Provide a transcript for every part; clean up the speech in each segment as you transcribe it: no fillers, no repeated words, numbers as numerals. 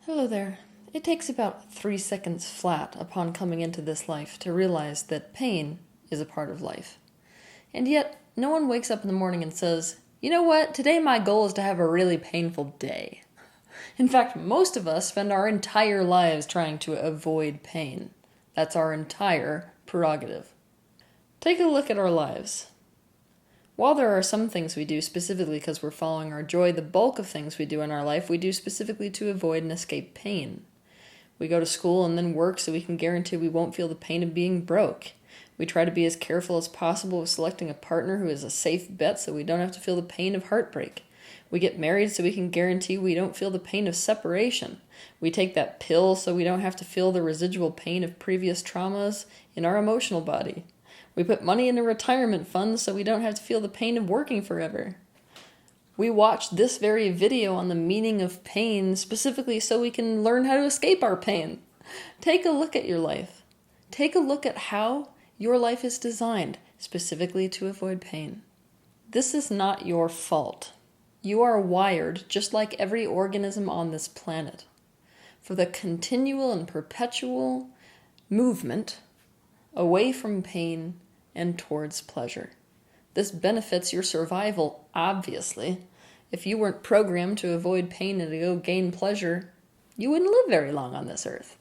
Hello there. It takes about 3 seconds flat upon coming into this life to realize that pain is a part of life. And yet, no one wakes up in the morning and says, you know what, today my goal is to have a really painful day. In fact, most of us spend our entire lives trying to avoid pain. That's our entire prerogative. Take a look at our lives. While there are some things we do specifically because we're following our joy, the bulk of things we do in our life we do specifically to avoid and escape pain. We go to school and then work so we can guarantee we won't feel the pain of being broke. We try to be as careful as possible with selecting a partner who is a safe bet so we don't have to feel the pain of heartbreak. We get married so we can guarantee we don't feel the pain of separation. We take that pill so we don't have to feel the residual pain of previous traumas in our emotional body. We put money in a retirement fund so we don't have to feel the pain of working forever. We watch this very video on the meaning of pain specifically so we can learn how to escape our pain. Take a look at your life. Take a look at how your life is designed specifically to avoid pain. This is not your fault. You are wired, just like every organism on this planet, for the continual and perpetual movement away from pain and towards pleasure. This benefits your survival, obviously. If you weren't programmed to avoid pain and to go gain pleasure, you wouldn't live very long on this earth.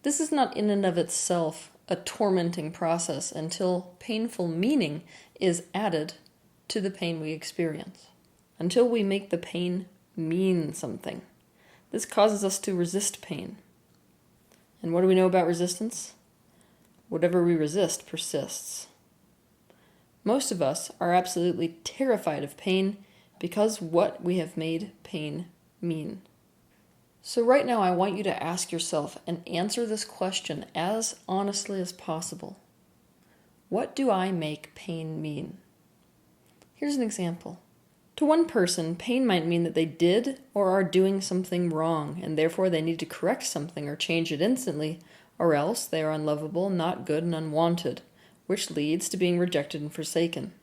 This is not in and of itself a tormenting process until painful meaning is added to the pain we experience. Until we make the pain mean something. This causes us to resist pain. And what do we know about resistance? Whatever we resist persists. Most of us are absolutely terrified of pain because what we have made pain mean. So right now I want you to ask yourself and answer this question as honestly as possible. What do I make pain mean? Here's an example. To one person, pain might mean that they did or are doing something wrong, and therefore they need to correct something or change it instantly, or else they are unlovable, not good, and unwanted, which leads to being rejected and forsaken.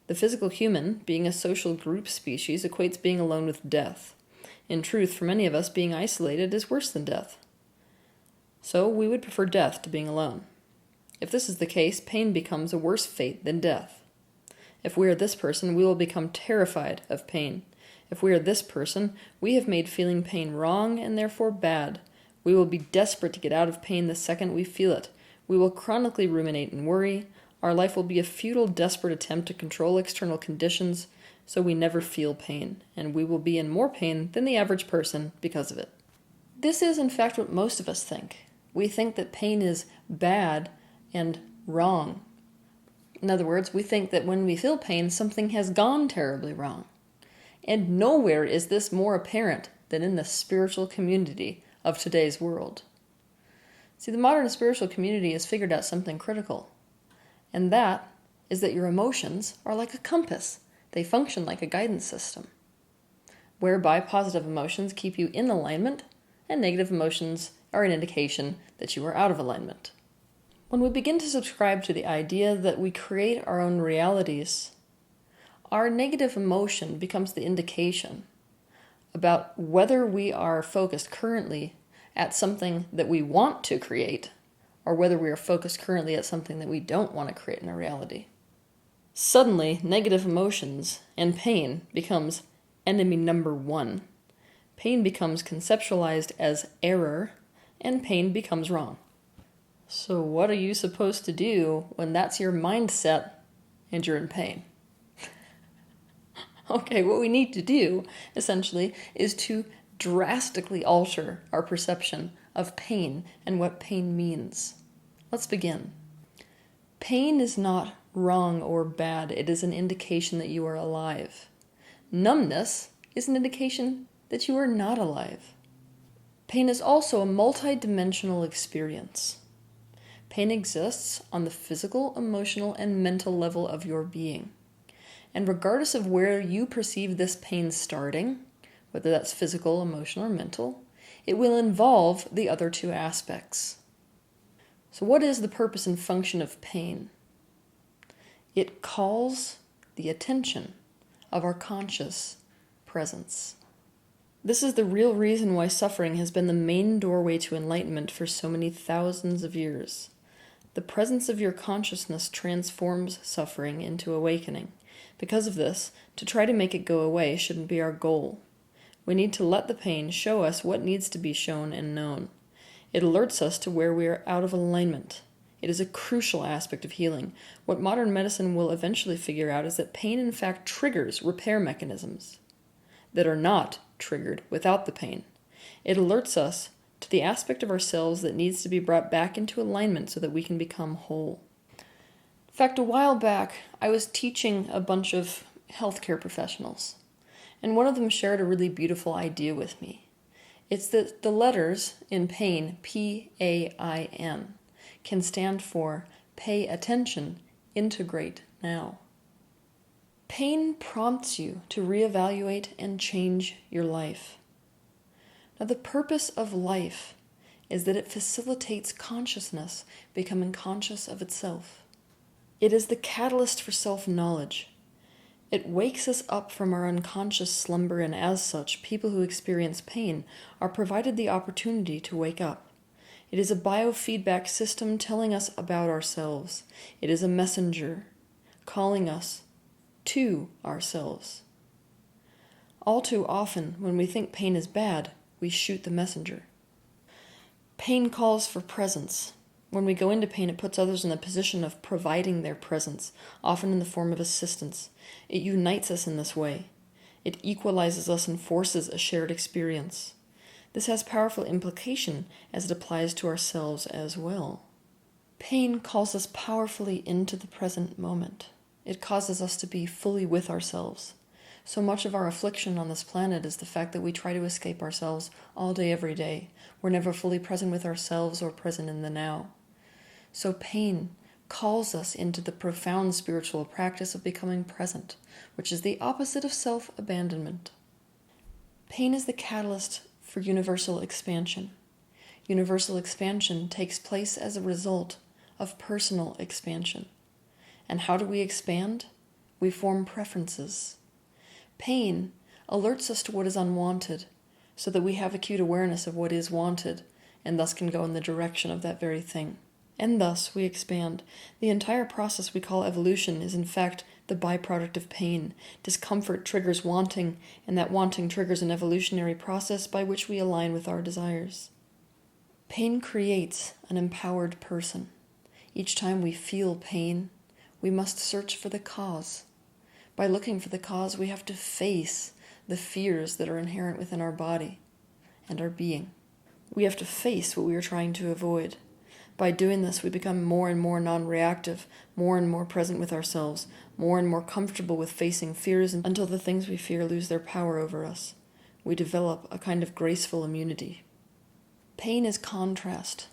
The physical human, being a social group species, equates being alone with death. In truth, for many of us, being isolated is worse than death. So we would prefer death to being alone. If this is the case, pain becomes a worse fate than death. If we are this person, we will become terrified of pain. If we are this person, we have made feeling pain wrong and therefore bad. We will be desperate to get out of pain the second we feel it. We will chronically ruminate and worry. Our life will be a futile, desperate attempt to control external conditions so we never feel pain, and we will be in more pain than the average person because of it. This is, in fact, what most of us think. We think that pain is bad and wrong. In other words, we think that when we feel pain, something has gone terribly wrong. And nowhere is this more apparent than in the spiritual community of today's world. See, the modern spiritual community has figured out something critical, and that is that your emotions are like a compass. They function like a guidance system, whereby positive emotions keep you in alignment, and negative emotions are an indication that you are out of alignment. When we begin to subscribe to the idea that we create our own realities, our negative emotion becomes the indication about whether we are focused currently at something that we want to create or whether we are focused currently at something that we don't want to create in our reality. Suddenly, negative emotions and pain becomes enemy number one. Pain becomes conceptualized as error, and pain becomes wrong. So what are you supposed to do when that's your mindset and you're in pain? Okay, what we need to do, essentially, is to drastically alter our perception of pain and what pain means. Let's begin. Pain is not wrong or bad. It is an indication that you are alive. Numbness is an indication that you are not alive. Pain is also a multidimensional experience. Pain exists on the physical, emotional, and mental level of your being. And regardless of where you perceive this pain starting, whether that's physical, emotional, or mental, it will involve the other two aspects. So what is the purpose and function of pain? It calls the attention of our conscious presence. This is the real reason why suffering has been the main doorway to enlightenment for so many thousands of years. The presence of your consciousness transforms suffering into awakening. Because of this, to try to make it go away shouldn't be our goal. We need to let the pain show us what needs to be shown and known. It alerts us to where we are out of alignment. It is a crucial aspect of healing. What modern medicine will eventually figure out is that pain in fact triggers repair mechanisms that are not triggered without the pain. It alerts us to the aspect of ourselves that needs to be brought back into alignment so that we can become whole. In fact, a while back, I was teaching a bunch of healthcare professionals, and one of them shared a really beautiful idea with me. It's that the letters in pain, P-A-I-N, can stand for pay attention, integrate now. Pain prompts you to reevaluate and change your life. Now, the purpose of life is that it facilitates consciousness becoming conscious of itself. It is the catalyst for self-knowledge. It wakes us up from our unconscious slumber, and as such, people who experience pain are provided the opportunity to wake up. It is a biofeedback system telling us about ourselves. It is a messenger calling us to ourselves. All too often, when we think pain is bad, we shoot the messenger. Pain calls for presence. When we go into pain, it puts others in the position of providing their presence, often in the form of assistance. It unites us in this way. It equalizes us and forces a shared experience. This has powerful implication as it applies to ourselves as well. Pain calls us powerfully into the present moment. It causes us to be fully with ourselves. So much of our affliction on this planet is the fact that we try to escape ourselves all day, every day. We're never fully present with ourselves or present in the now. So pain calls us into the profound spiritual practice of becoming present, which is the opposite of self-abandonment. Pain is the catalyst for universal expansion. Universal expansion takes place as a result of personal expansion. And how do we expand? We form preferences. Pain alerts us to what is unwanted, so that we have acute awareness of what is wanted, and thus can go in the direction of that very thing. And thus we expand. The entire process we call evolution is in fact the byproduct of pain. Discomfort triggers wanting, and that wanting triggers an evolutionary process by which we align with our desires. Pain creates an empowered person. Each time we feel pain, we must search for the cause. By looking for the cause, we have to face the fears that are inherent within our body and our being. We have to face what we are trying to avoid. By doing this, we become more and more non-reactive, more and more present with ourselves, more and more comfortable with facing fears until the things we fear lose their power over us. We develop a kind of graceful immunity. Pain is contrast.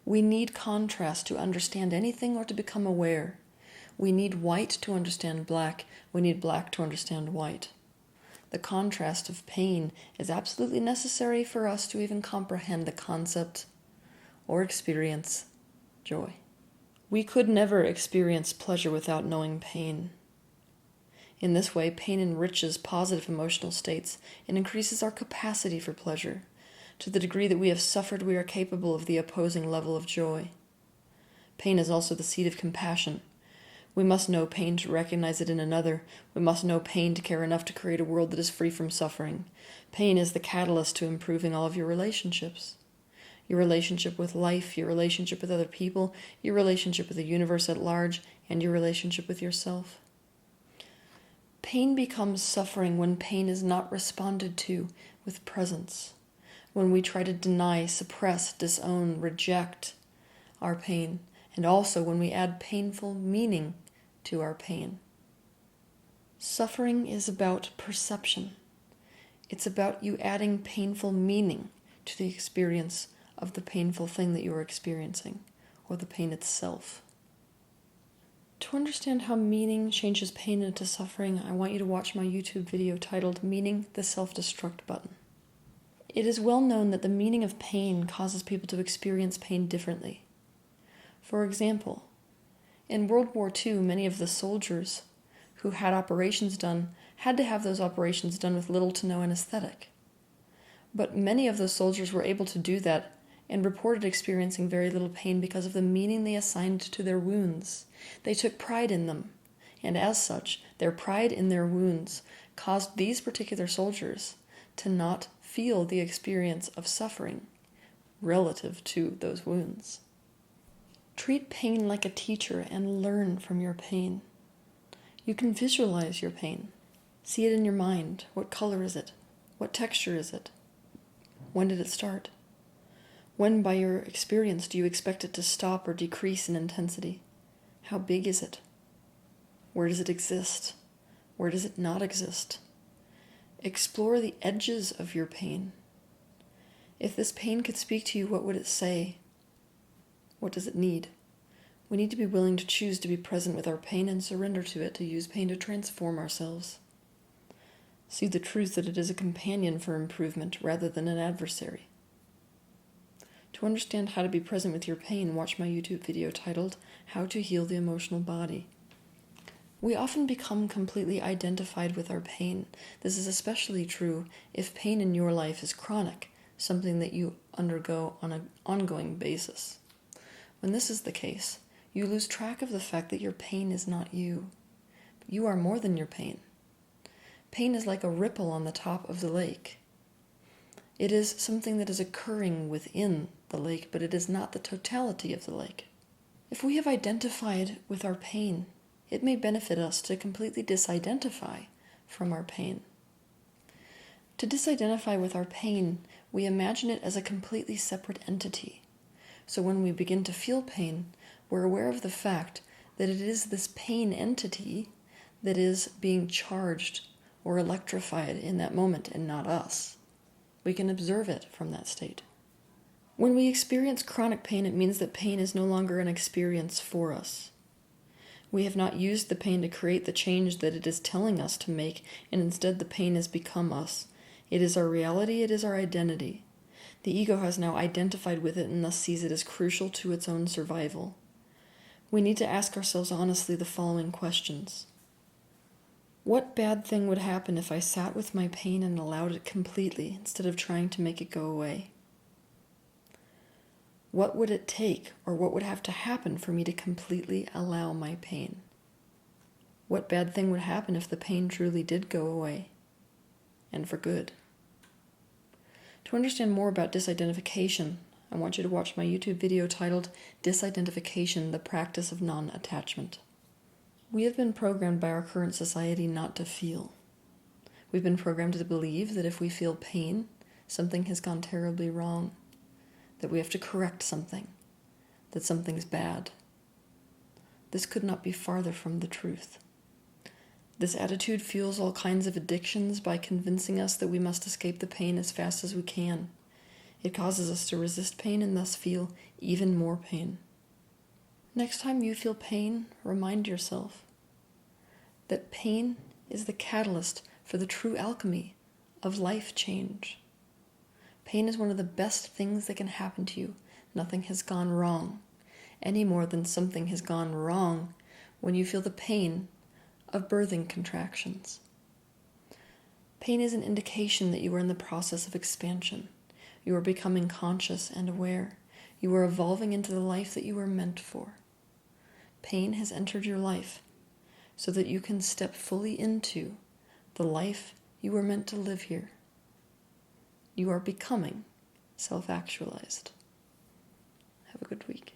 We need contrast to understand anything or to become aware. We need white to understand black. We need black to understand white. The contrast of pain is absolutely necessary for us to even comprehend the concept or experience joy. We could never experience pleasure without knowing pain. In this way, pain enriches positive emotional states and increases our capacity for pleasure. To the degree that we have suffered, we are capable of the opposing level of joy. Pain is also the seed of compassion. We must know pain to recognize it in another. We must know pain to care enough to create a world that is free from suffering. Pain is the catalyst to improving all of your relationships. Your relationship with life, your relationship with other people, your relationship with the universe at large, and your relationship with yourself. Pain becomes suffering when pain is not responded to with presence. When we try to deny, suppress, disown, reject our pain, and also when we add painful meaning to our pain. Suffering is about perception. It's about you adding painful meaning to the experience of the painful thing that you are experiencing, or the pain itself. To understand how meaning changes pain into suffering, I want you to watch my YouTube video titled Meaning the Self-Destruct Button. It is well known that the meaning of pain causes people to experience pain differently. For example, in World War II, many of the soldiers who had operations done had to have those operations done with little to no anesthetic. But many of those soldiers were able to do that and reported experiencing very little pain because of the meaning they assigned to their wounds. They took pride in them, and as such, their pride in their wounds caused these particular soldiers to not feel the experience of suffering relative to those wounds. Treat pain like a teacher and learn from your pain. You can visualize your pain. See it in your mind. What color is it? What texture is it? When did it start? When, by your experience, do you expect it to stop or decrease in intensity? How big is it? Where does it exist? Where does it not exist? Explore the edges of your pain. If this pain could speak to you, what would it say? What does it need? We need to be willing to choose to be present with our pain and surrender to it, to use pain to transform ourselves. See the truth that it is a companion for improvement rather than an adversary. To understand how to be present with your pain, watch my YouTube video titled How to Heal the Emotional Body. We often become completely identified with our pain. This is especially true if pain in your life is chronic, something that you undergo on an ongoing basis. When this is the case, you lose track of the fact that your pain is not you. You are more than your pain. Pain is like a ripple on the top of the lake. It is something that is occurring within the lake, but it is not the totality of the lake. If we have identified with our pain, it may benefit us to completely disidentify from our pain. To disidentify with our pain, we imagine it as a completely separate entity. So when we begin to feel pain, we're aware of the fact that it is this pain entity that is being charged or electrified in that moment and not us. We can observe it from that state. When we experience chronic pain, it means that pain is no longer an experience for us. We have not used the pain to create the change that it is telling us to make, and instead the pain has become us. It is our reality, it is our identity. The ego has now identified with it and thus sees it as crucial to its own survival. We need to ask ourselves honestly the following questions. What bad thing would happen if I sat with my pain and allowed it completely instead of trying to make it go away? What would it take, or what would have to happen for me to completely allow my pain? What bad thing would happen if the pain truly did go away, and for good? To understand more about disidentification, I want you to watch my YouTube video titled Disidentification, the Practice of Non-Attachment. We have been programmed by our current society not to feel. We've been programmed to believe that if we feel pain, something has gone terribly wrong, that we have to correct something, that something's bad. This could not be farther from the truth. This attitude fuels all kinds of addictions by convincing us that we must escape the pain as fast as we can. It causes us to resist pain and thus feel even more pain. Next time you feel pain, remind yourself that pain is the catalyst for the true alchemy of life change. Pain is one of the best things that can happen to you. Nothing has gone wrong, any more than something has gone wrong when you feel the pain of birthing contractions. Pain is an indication that you are in the process of expansion. You are becoming conscious and aware. You are evolving into the life that you were meant for. Pain has entered your life so that you can step fully into the life you were meant to live here. You are becoming self-actualized. Have a good week.